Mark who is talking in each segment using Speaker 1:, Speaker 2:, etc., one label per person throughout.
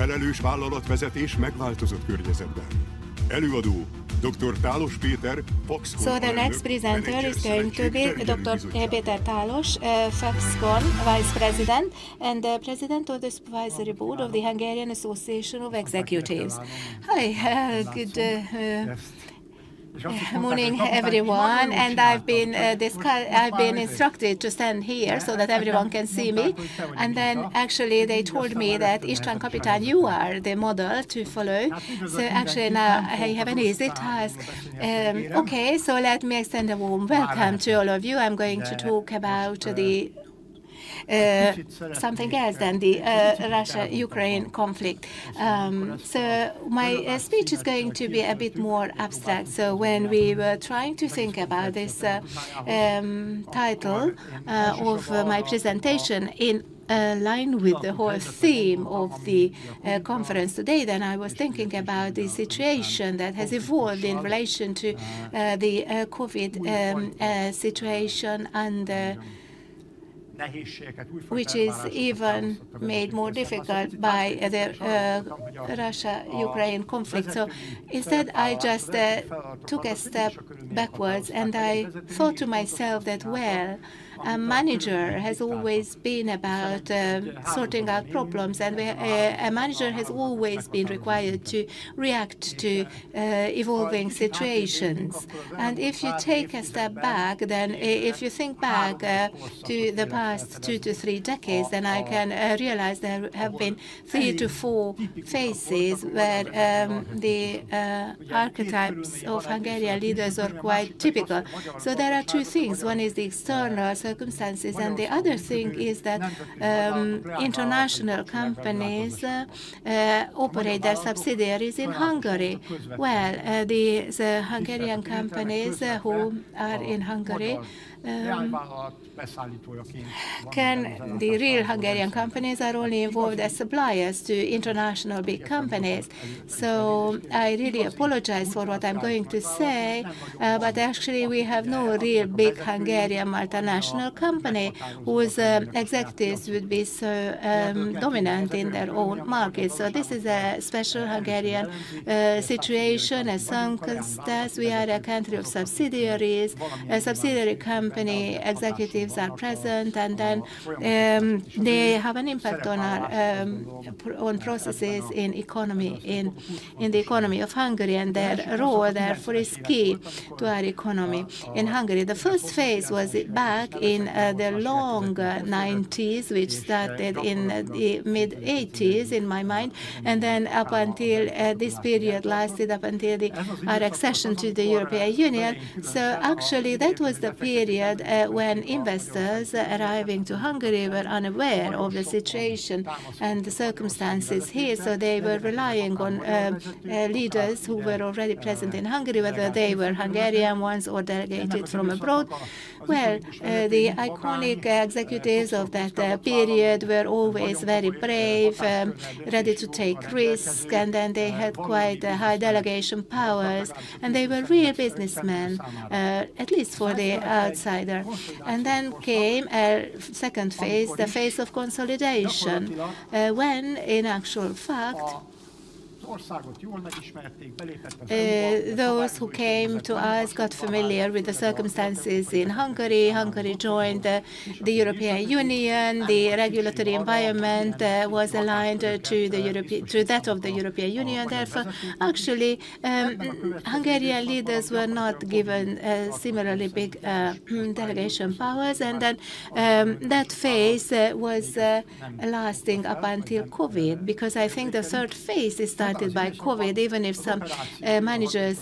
Speaker 1: Felelős vállalatvezetés megváltozott környezetben. Előadó Dr. Tálos Péter, Foxconn.
Speaker 2: So the next presenter is going to be Dr. Péter Tálos, Foxconn Vice President and the President of the Supervisory Board of the Hungarian Association of Executives. Hi, good morning, everyone. And I've been instructed to stand here so that everyone can see me. And then actually they told me that István Kapitán, you are the model to follow. So actually now I have an easy task. Okay, so let me extend a warm welcome to all of you. I'm going to talk about the something else than the Russia-Ukraine conflict. So my speech is going to be a bit more abstract. So when we were trying to think about this title of my presentation in line with the whole theme of the conference today, then I was thinking about the situation that has evolved in relation to the COVID situation and which is even made more difficult by the Russia-Ukraine conflict. So instead, I just took a step backwards and I thought to myself that, well, a manager has always been about sorting out problems, and a manager has always been required to react to evolving situations. And if you take a step back, then if you think back to the past 2 to 3 decades, then I can realize there have been 3 to 4 phases where the archetypes of Hungarian leaders are quite typical. So there are 2 things. One is the external circumstances, and the other thing is that international companies operate their subsidiaries in Hungary. Well, the Hungarian companies who are in Hungary the real Hungarian companies are only involved as suppliers to international big companies. So I really apologize for what I'm going to say, but actually we have no real big Hungarian multinational company whose executives would be so dominant in their own market. So this is a special Hungarian situation. As circumstance, we are a country of subsidiaries. A subsidiary company executives are present, and then they have an impact on our on processes in economy in the economy of Hungary, and their role therefore is key to our economy in Hungary. The first phase was back in the long 90s, which started in the mid 80s in my mind, and then up until this period lasted up until our accession to the European Union. So actually that was the period when investors arriving to Hungary were unaware of the situation and the circumstances here, so they were relying on leaders who were already present in Hungary, whether they were Hungarian ones or delegated from abroad. Well, the iconic executives of that period were always very brave, ready to take risks, and then they had quite high delegation powers, and they were real businessmen, at least for the outsider. And then came a second phase, the phase of consolidation, when in actual fact those who came to us got familiar with the circumstances in Hungary. Hungary joined the European Union. The regulatory environment was aligned to that of the European Union. Therefore, actually, Hungarian leaders were not given similarly big delegation powers, and then that phase was lasting up until COVID, because I think the third phase is started by COVID, even if some managers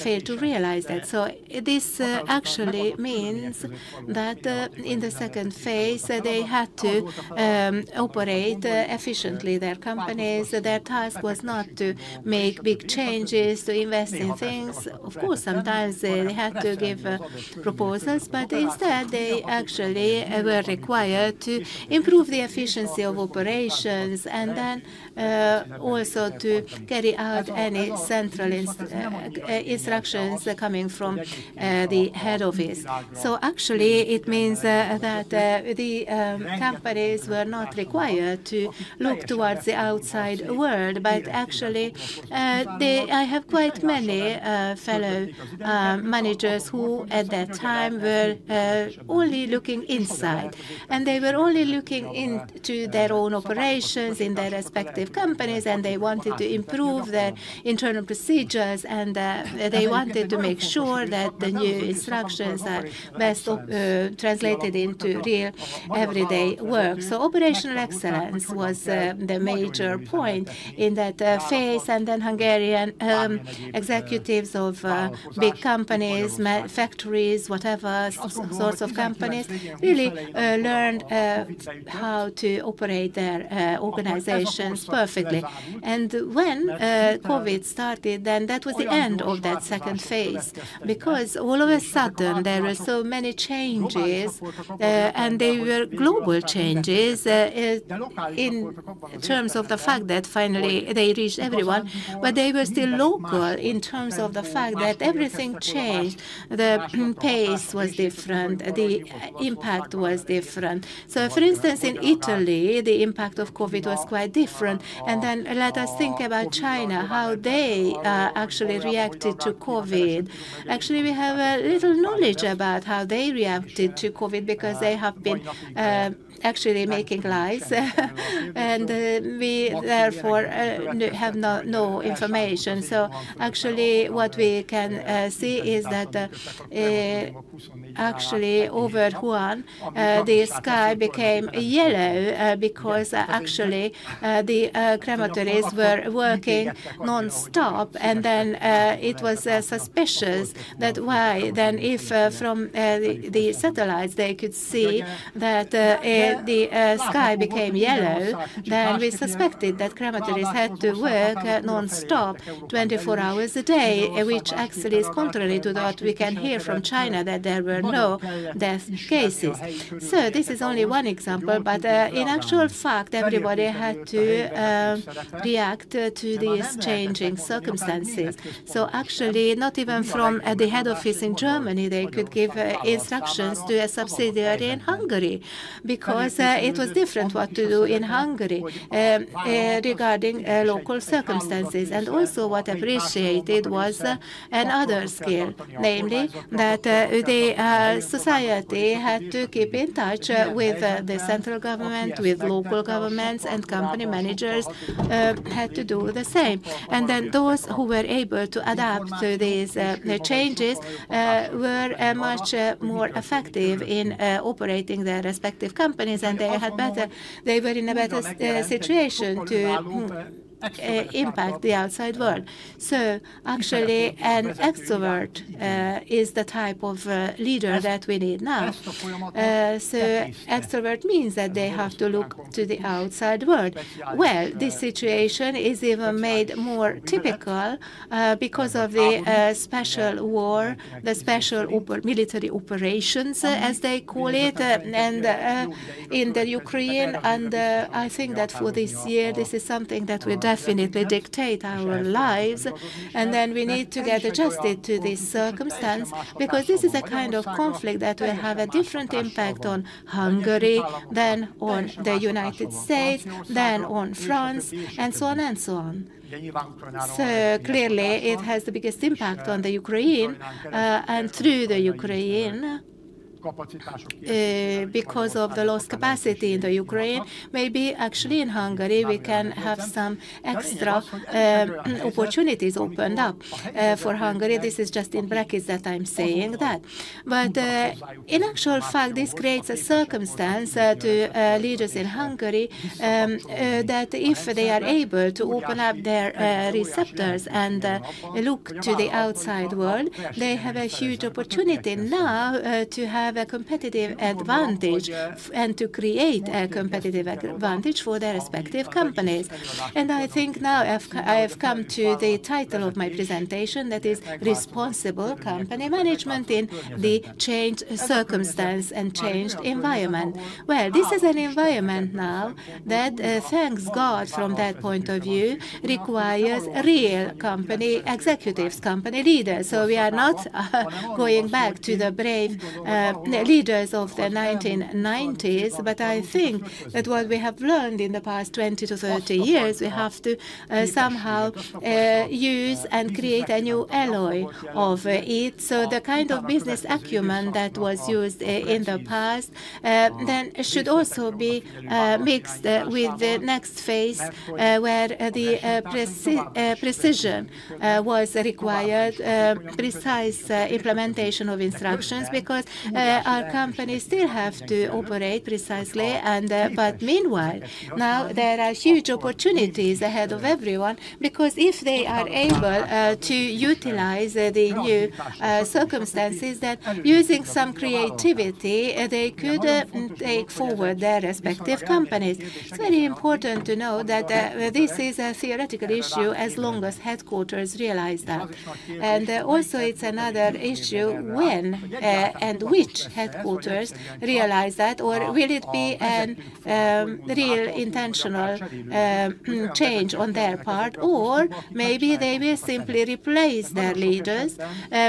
Speaker 2: failed to realize that. So this actually means that in the second phase they had to operate efficiently their companies. Their task was not to make big changes, to invest in things. Of course, sometimes they had to give proposals, but instead they actually were required to improve the efficiency of operations, and then also to carry out any central instructions coming from the head office. So actually, it means that the companies were not required to look towards the outside world, but actually, I have quite many fellow managers who, at that time, were only looking inside, and they were only looking into their own operations in their respective companies, and they wanted to improve their internal procedures, and they wanted to make sure that the new instructions are best translated into real everyday work. So operational excellence was the major point in that phase, and then Hungarian executives of big companies, factories, whatever sorts of companies, really learned how to operate their organizations perfectly. And when COVID started, then that was the end of that second phase, because all of a sudden there were so many changes, and they were global changes in terms of the fact that finally they reached everyone, but they were still local in terms of the fact that everything changed. The pace was different, the impact was different. So, for instance, in Italy, the impact of COVID was quite different. And then let us think about China, how they actually reacted to COVID. Actually, we have a little knowledge about how they reacted to COVID because they have been actually making lies, and we therefore have no information. So actually what we can see is that actually over Wuhan the sky became yellow because actually the crematories were working non-stop, and then it was suspicious that why then if from the satellites they could see that the sky became yellow, then we suspected that crematories had to work non-stop 24 hours a day, which actually is contrary to what we can hear from China, that there were no death cases. So this is only one example, but in actual fact, everybody had to react to these changing circumstances. So actually, not even from the head office in Germany, they could give instructions to a subsidiary in Hungary, because it was different what to do in Hungary regarding local circumstances. And also what appreciated was another skill, namely that the society had to keep in touch with the central government, with local governments, and company managers had to do the same. And then those who were able to adapt to these changes were much more effective in operating their respective companies, and they were in a better situation to impact the outside world. So actually an extrovert is the type of leader that we need now. So extrovert means that they have to look to the outside world. Well, this situation is even made more typical because of the special war, the special military operations, as they call it, and in the Ukraine. And I think that for this year, this is something that will definitely dictate our lives, and then we need to get adjusted to this circumstance, because this is a kind of conflict that will have a different impact on Hungary than on the United States, than on France, and so on and so on. So clearly it has the biggest impact on the Ukraine, and through the Ukraine, because of the lost capacity in the Ukraine, maybe actually in Hungary we can have some extra opportunities opened up for Hungary. This is just in brackets that I'm saying that. But in actual fact, this creates a circumstance to leaders in Hungary that if they are able to open up their receptors and look to the outside world, they have a huge opportunity now to have have a competitive advantage and to create a competitive advantage for their respective companies. And I think now I have come to the title of my presentation, that is responsible company management in the changed circumstance and changed environment. Well, this is an environment now that, thanks God from that point of view, requires real company executives, company leaders. So we are not going back to the brave leaders of the 1990s, but I think that what we have learned in the past 20 to 30 years, we have to somehow use and create a new alloy of it. So the kind of business acumen that was used in the past then should also be mixed with the next phase where the precision was required, precise implementation of instructions, because our companies still have to operate precisely. And but meanwhile, now there are huge opportunities ahead of everyone, because if they are able to utilize the new circumstances, that using some creativity, they could take forward their respective companies. It's very important to know that this is a theoretical issue as long as headquarters realize that. And also it's another issue when and which headquarters realize that, or will it be an real intentional change on their part, or maybe they will simply replace their leaders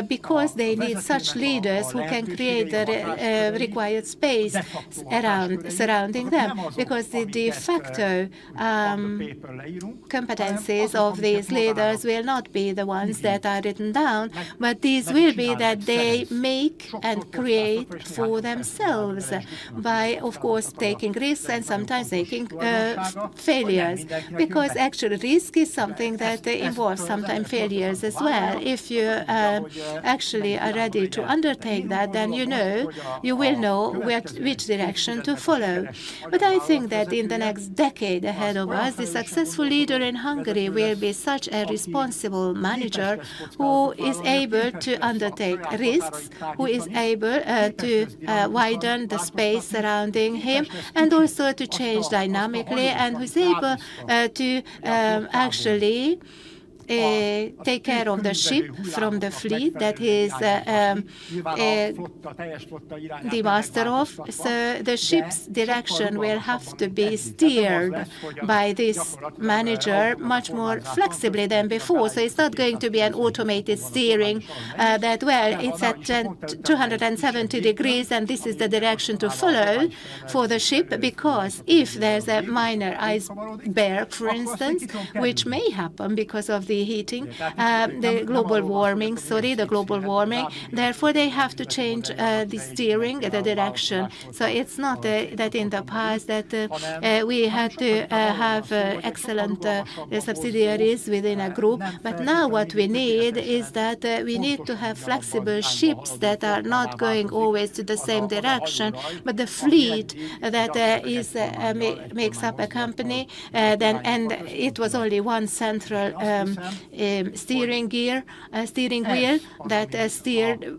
Speaker 2: because they need such leaders who can create the required space surrounding them, because the de facto competencies of these leaders will not be the ones that are written down, but these will be that they make and create for themselves by, of course, taking risks and sometimes taking failures, because actually risk is something that involves sometimes failures as well. If you actually are ready to undertake that, then you will know which direction to follow. But I think that in the next decade ahead of us, the successful leader in Hungary will be such a responsible manager who is able to undertake risks, who is able to widen the space surrounding him, and also to change dynamically, and who is able to actually take care of the ship from the fleet that he is the master of. So the ship's direction will have to be steered by this manager much more flexibly than before. So it's not going to be an automated steering that, well, it's at 270 degrees and this is the direction to follow for the ship, because if there's a minor iceberg, for instance, which may happen because of the heating, the global warming, therefore they have to change the steering, the direction. So it's not that in the past that we had to have excellent subsidiaries within a group, but now what we need is that we need to have flexible ships that are not going always to the same direction, but the fleet that makes up a company, and it was only one central steering wheel that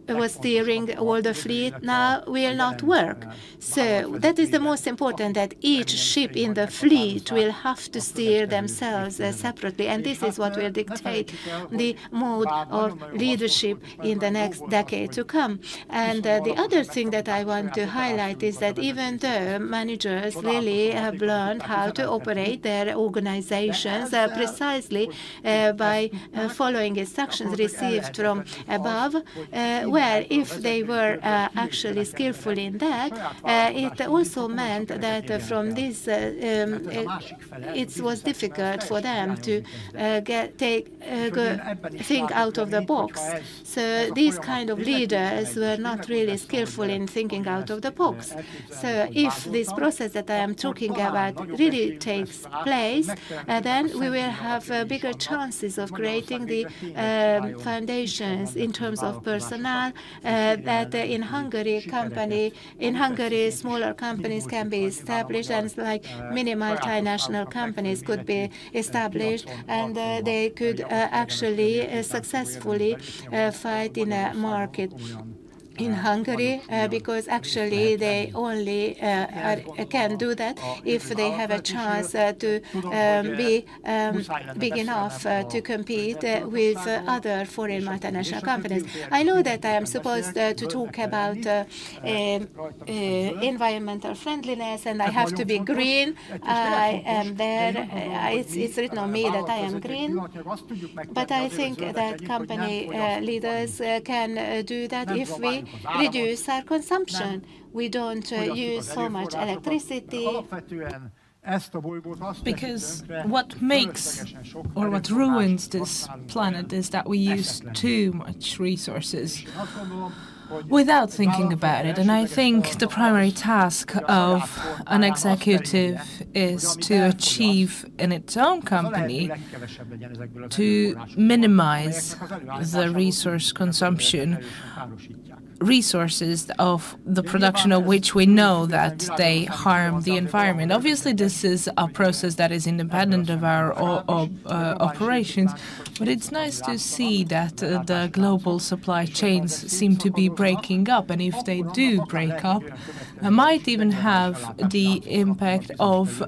Speaker 2: was steering all the fleet, now will not work. So that is the most important, that each ship in the fleet will have to steer themselves separately, and this is what will dictate the mode of leadership in the next decade to come. And the other thing that I want to highlight is that even though managers really have learned how to operate their organizations precisely by following instructions received from above, well, if they were actually skillful in that, it also meant that from this it was difficult for them to think out of the box. So these kind of leaders were not really skillful in thinking out of the box. So if this process that I am talking about really takes place, then we will have bigger chances of creating the foundations in terms of personnel that in Hungary smaller companies can be established, and like mini multinational companies could be established, and they could actually successfully fight in a market. in Hungary, because actually they only can do that if they have a chance to be big enough to compete with other foreign multinational companies. I know that I am supposed to talk about environmental friendliness, and I have to be green. I am there. It's written on me that I am green. But I think that company leaders can do that if we reduce our consumption. We don't use so much electricity.
Speaker 3: Because what makes or what ruins this planet is that we use too much resources without thinking about it. And I think the primary task of an executive is to achieve in its own company to minimize the resource consumption, resources of the production of which we know that they harm the environment. Obviously, this is a process that is independent of our operations, but it's nice to see that the global supply chains seem to be breaking up, and if they do break up, might even have the impact of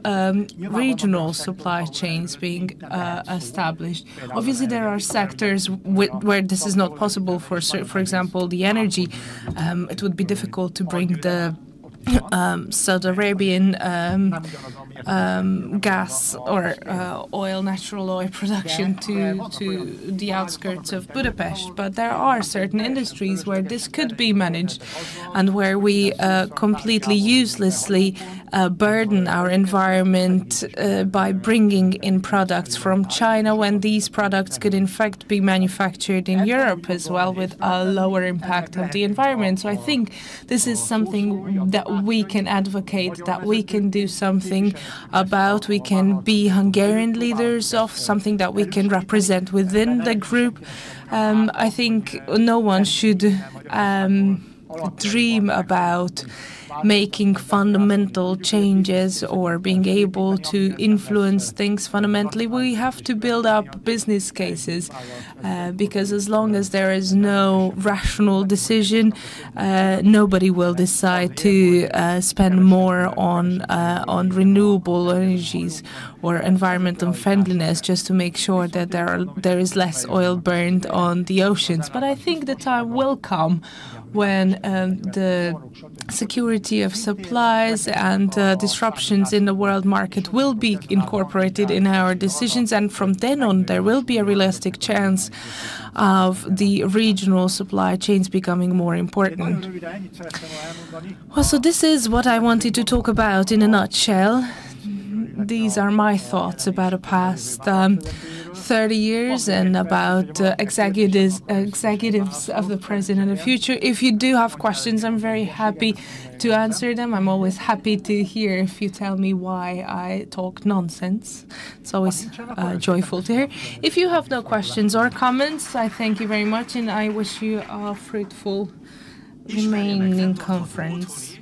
Speaker 3: regional supply chains being established. Obviously, there are sectors where this is not possible. For example, the energy. It would be difficult to bring the Saudi Arabian gas or natural oil production to the outskirts of Budapest. But there are certain industries where this could be managed and where we completely uselessly burden our environment by bringing in products from China when these products could in fact be manufactured in Europe as well with a lower impact on the environment. So I think this is something that we can advocate, that we can do something about. We can be Hungarian leaders of something that we can represent within the group. I think no one should dream about making fundamental changes or being able to influence things fundamentally. We have to build up business cases because as long as there is no rational decision, nobody will decide to spend more on renewable energies or environmental friendliness just to make sure that there is less oil burned on the oceans. But I think the time will come when the security of supplies and disruptions in the world market will be incorporated in our decisions, and from then on there will be a realistic chance of the regional supply chains becoming more important. Well, so this is what I wanted to talk about in a nutshell. These are my thoughts about the past 30 years and about executives of the present and the future. If you do have questions, I'm very happy to answer them. I'm always happy to hear if you tell me why I talk nonsense. It's always joyful to hear. If you have no questions or comments, I thank you very much and I wish you a fruitful remaining conference.